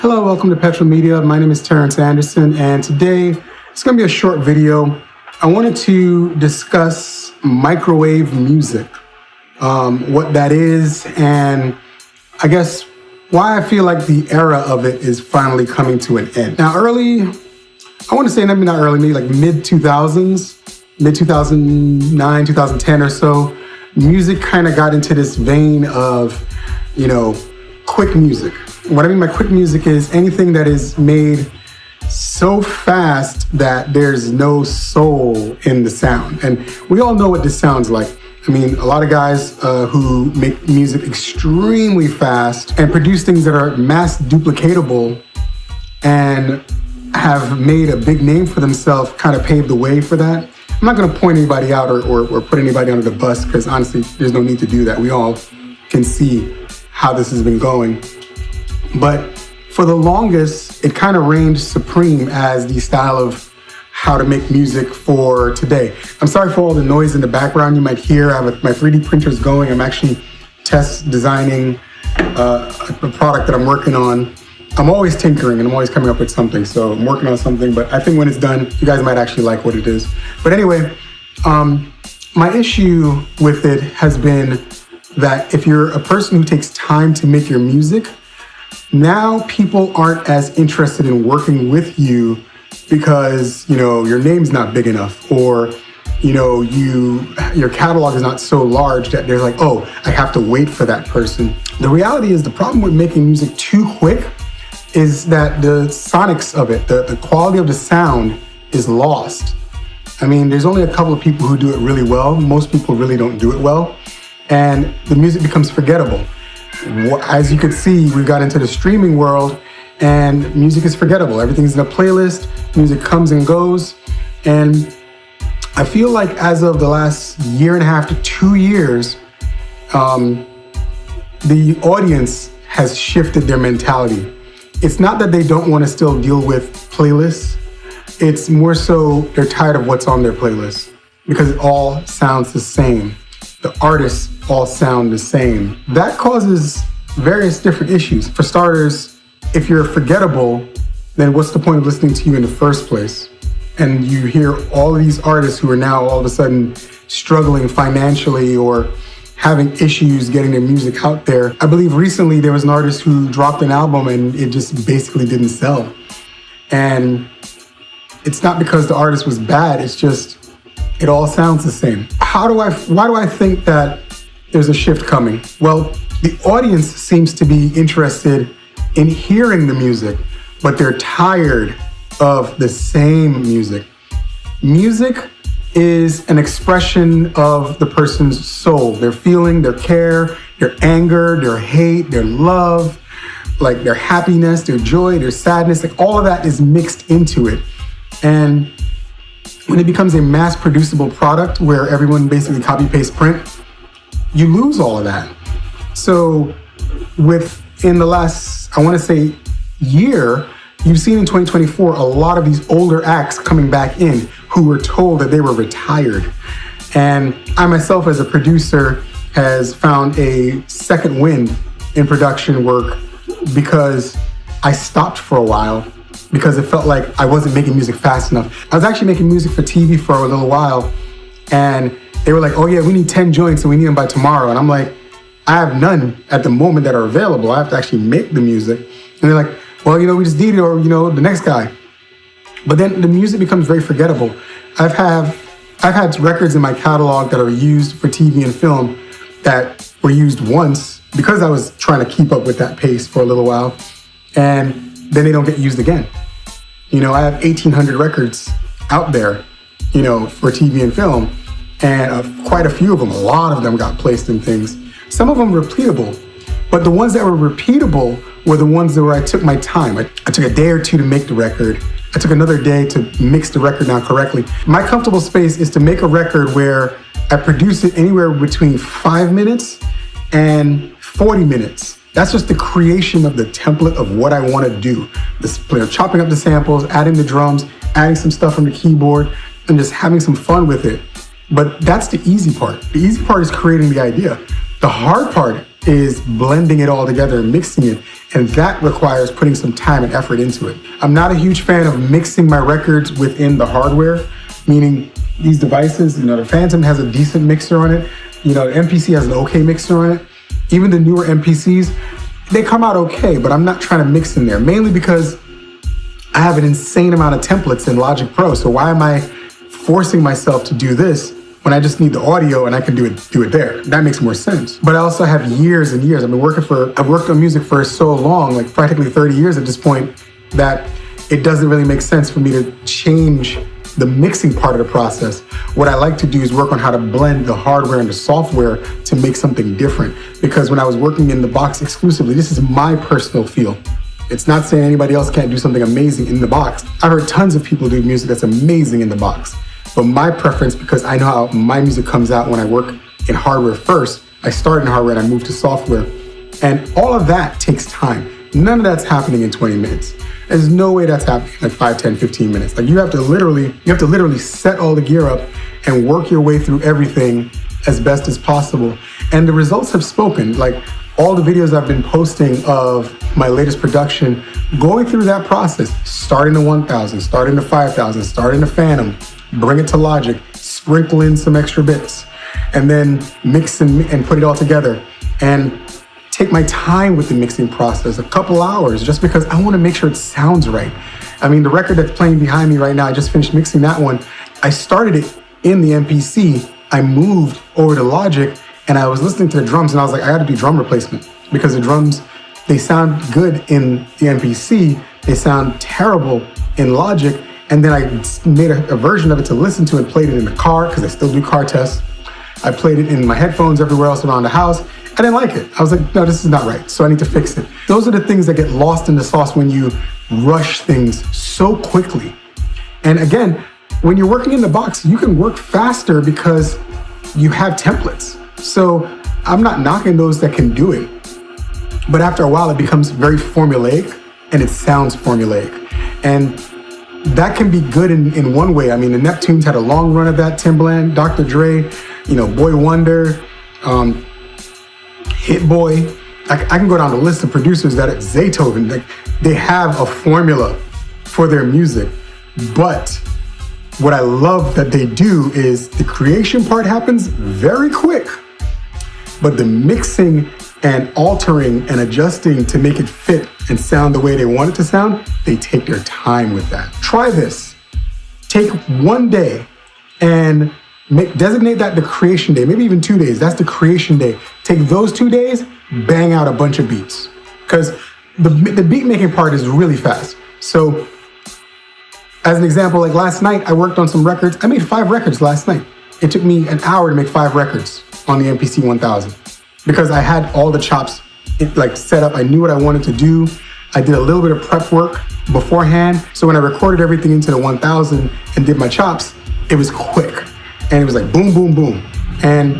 Hello, welcome to Petrol Media. My name is Terrence Anderson, and today it's going to be a short video. I wanted to discuss microwave music, what that is, and I guess why I feel like the era of it is finally coming to an end. Now, I want to say maybe not early, maybe like mid-2000s, mid-2009, 2010 or so, music kind of got into this vein of, quick music. What I mean by quick music is anything that is made so fast that there's no soul in the sound. And we all know what this sounds like. I mean, a lot of guys who make music extremely fast and produce things that are mass duplicatable and have made a big name for themselves kind of paved the way for that. I'm not going to point anybody out or put anybody under the bus because honestly, there's no need to do that. We all can see how this has been going. But for the longest, it kind of reigned supreme as the style of how to make music for today. I'm sorry for all the noise in the background you might hear. I have my 3D printers going. I'm actually test designing a product that I'm working on. I'm always tinkering and I'm always coming up with something. So I'm working on something, but I think when it's done, you guys might actually like what it is. But anyway, my issue with it has been that if you're a person who takes time to make your music, now people aren't as interested in working with you because, your name's not big enough or, your catalog is not so large that they're like, oh, I have to wait for that person. The reality is the problem with making music too quick is that the sonics of it, the quality of the sound is lost. I mean, there's only a couple of people who do it really well. Most people really don't do it well. And the music becomes forgettable. As you can see, we got into the streaming world and music is forgettable. Everything's in a playlist, music comes and goes. And I feel like as of the last year and a half to 2 years, the audience has shifted their mentality. It's not that they don't want to still deal with playlists. It's more so they're tired of what's on their playlist because it all sounds the same. The artists all sound the same. That causes various different issues. For starters, if you're forgettable, then what's the point of listening to you in the first place? And you hear all of these artists who are now all of a sudden struggling financially or having issues getting their music out there. I believe recently there was an artist who dropped an album and it just basically didn't sell. And it's not because the artist was bad, it's just it all sounds the same. Why do I think that there's a shift coming? Well, the audience seems to be interested in hearing the music, but they're tired of the same music. Music is an expression of the person's soul, their feeling, their care, their anger, their hate, their love, like their happiness, their joy, their sadness, like all of that is mixed into it. And when it becomes a mass producible product where everyone basically copy paste print, you lose all of that. So in the last, I want to say year, you've seen in 2024, a lot of these older acts coming back in who were told that they were retired. And I myself as a producer has found a second wind in production work because I stopped for a while because it felt like I wasn't making music fast enough. I was actually making music for TV for a little while and they were like, oh yeah, we need 10 joints and we need them by tomorrow. And I'm like, I have none at the moment that are available. I have to actually make the music. And they're like, well, we just need it or, the next guy. But then the music becomes very forgettable. I've had records in my catalog that are used for TV and film that were used once because I was trying to keep up with that pace for a little while. And then they don't get used again. I have 1,800 records out there, for TV and film. And quite a few of them, a lot of them got placed in things. Some of them repeatable, but the ones that were repeatable were the ones where I took my time. I took a day or two to make the record. I took another day to mix the record down correctly. My comfortable space is to make a record where I produce it anywhere between 5 minutes and 40 minutes. That's just the creation of the template of what I want to do. Chopping up the samples, adding the drums, adding some stuff from the keyboard, and just having some fun with it. But that's the easy part. The easy part is creating the idea. The hard part is blending it all together and mixing it And that requires putting some time and effort into it. I'm not a huge fan of mixing my records within the hardware, meaning these devices, the Phantom has a decent mixer on it. The MPC has an okay mixer on it. Even the newer MPCs, they come out okay, but I'm not trying to mix in there, mainly because I have an insane amount of templates in Logic Pro. So why am I forcing myself to do this when I just need the audio and I can do it there? That makes more sense. But I also have years and years. I've worked on music for so long, like practically 30 years at this point, that it doesn't really make sense for me to change the mixing part of the process. What I like to do is work on how to blend the hardware and the software to make something different. Because when I was working in the box exclusively, this is my personal feel. It's not saying anybody else can't do something amazing in the box. I've heard tons of people do music that's amazing in the box. But my preference, because I know how my music comes out when I work in hardware first, I started in hardware and I moved to software. And all of that takes time. None of that's happening in 20 minutes. There's no way that's happening in like 5, 10, 15 minutes. Like you have to literally set all the gear up and work your way through everything as best as possible. And the results have spoken. Like all the videos I've been posting of my latest production, going through that process, starting the 1000, starting the 5000, starting the Phantom, bring it to Logic, sprinkle in some extra bits, and then mix and put it all together. And take my time with the mixing process, a couple hours, just because I want to make sure it sounds right. I mean, the record that's playing behind me right now, I just finished mixing that one. I started it in the MPC. I moved over to Logic and I was listening to the drums and I was like, I gotta do drum replacement because the drums, they sound good in the MPC, they sound terrible in Logic. And then I made a version of it to listen to and played it in the car because I still do car tests. I played it in my headphones everywhere else around the house. I didn't like it. I was like, no, this is not right. So I need to fix it. Those are the things that get lost in the sauce when you rush things so quickly. And again, when you're working in the box, you can work faster because you have templates. So I'm not knocking those that can do it. But after a while, it becomes very formulaic and it sounds formulaic. And that can be good in one way. I mean, the Neptunes had a long run of that, Timbaland, Dr. Dre, Boy Wonder, Hit Boy. I can go down the list of producers that Zaytoven, they have a formula for their music. But what I love that they do is the creation part happens very quick, but the mixing and altering and adjusting to make it fit and sound the way they want it to sound, they take their time with that. Try this. Take one day and designate that the creation day, maybe even 2 days. That's the creation day. Take those 2 days, bang out a bunch of beats. Because the beat making part is really fast. So as an example, like last night, I worked on some records. I made 5 records last night. It took me an hour to make 5 records on the MPC 1000 because I had all the chops set up. I knew what I wanted to do. I did a little bit of prep work beforehand. So when I recorded everything into the 1000 and did my chops, it was quick. And it was like boom, boom, boom. And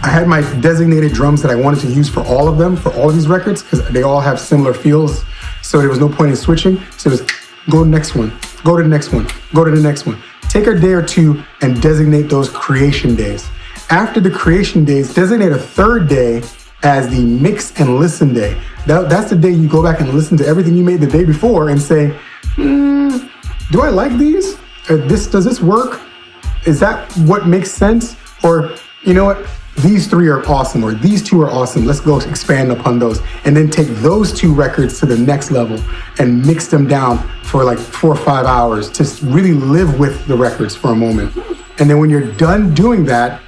I had my designated drums that I wanted to use for all of them, for all of these records, because they all have similar feels. So there was no point in switching. So it was go to the next one, go to the next one, go to the next one. Take a day or two and designate those creation days. After the creation days, designate a third day as the mix and listen day. That's the day you go back and listen to everything you made the day before and say, do I like these? Does this work? Is that what makes sense? Or, you know what? These 3 are awesome, or these 2 are awesome. Let's go expand upon those. And then take those 2 records to the next level and mix them down for like 4 or 5 hours to really live with the records for a moment. And then when you're done doing that,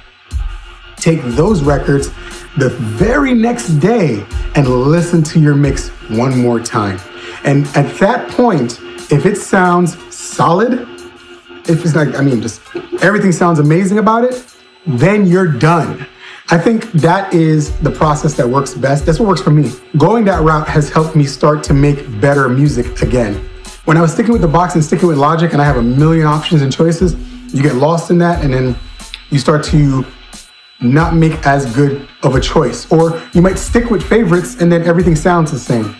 take those records the very next day and listen to your mix one more time. And at that point, if it sounds solid, if it's just everything sounds amazing about it, then you're done. I think that is the process that works best. That's what works for me. Going that route has helped me start to make better music again. When I was sticking with the box and sticking with Logic and I have a million options and choices, you get lost in that and then you start to not make as good of a choice. Or you might stick with favorites and then everything sounds the same.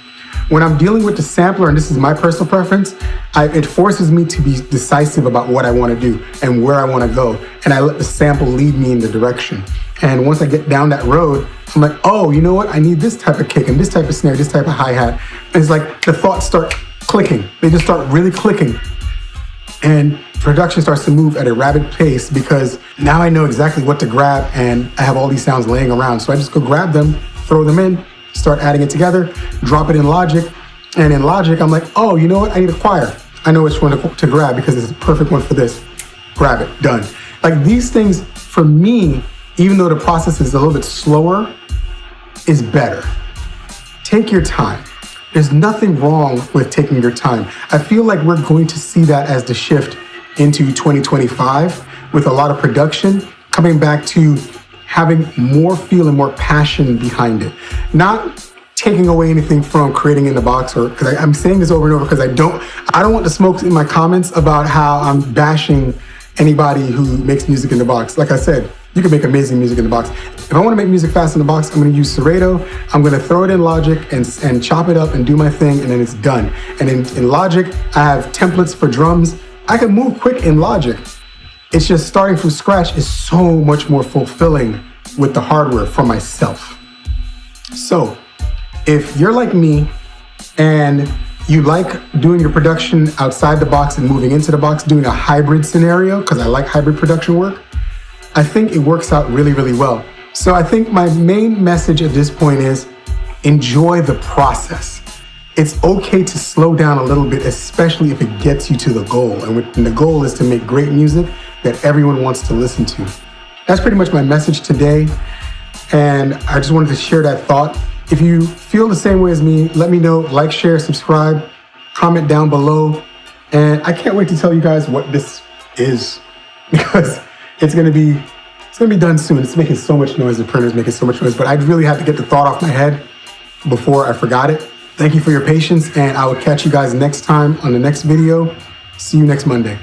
When I'm dealing with the sampler, and this is my personal preference, it forces me to be decisive about what I want to do and where I want to go. And I let the sample lead me in the direction. And once I get down that road, I'm like, oh, you know what? I need this type of kick and this type of snare, this type of hi-hat. And it's like the thoughts start clicking. They just start really clicking. And production starts to move at a rapid pace because now I know exactly what to grab and I have all these sounds laying around. So I just go grab them, throw them in, start adding it together, drop it in Logic. And in Logic, I'm like, oh, you know what? I need a choir. I know which one to grab because it's a perfect one for this. Grab it, done. Like these things, for me, even though the process is a little bit slower, is better. Take your time. There's nothing wrong with taking your time. I feel like we're going to see that as the shift into 2025 with a lot of production coming back to having more feel and more passion behind it. Not taking away anything from creating in the box, or because I'm saying this over and over because I don't want the smoke in my comments about how I'm bashing anybody who makes music in the box. Like I said, you can make amazing music in the box. If I want to make music fast in the box, I'm going to use Serato. I'm going to throw it in Logic and chop it up and do my thing, and then it's done. And in Logic, I have templates for drums. I can move quick in Logic. It's just starting from scratch is so much more fulfilling with the hardware for myself. So if you're like me and you like doing your production outside the box and moving into the box, doing a hybrid scenario, because I like hybrid production work, I think it works out really, really well. So I think my main message at this point is enjoy the process. It's okay to slow down a little bit, especially if it gets you to the goal. And the goal is to make great music that everyone wants to listen to. That's pretty much my message today. And I just wanted to share that thought. If you feel the same way as me, let me know. Like, share, subscribe, comment down below. And I can't wait to tell you guys what this is because it's gonna be done soon. It's making so much noise. The printer's making so much noise, but I really had to get the thought off my head before I forgot it. Thank you for your patience, and I will catch you guys next time on the next video. See you next Monday.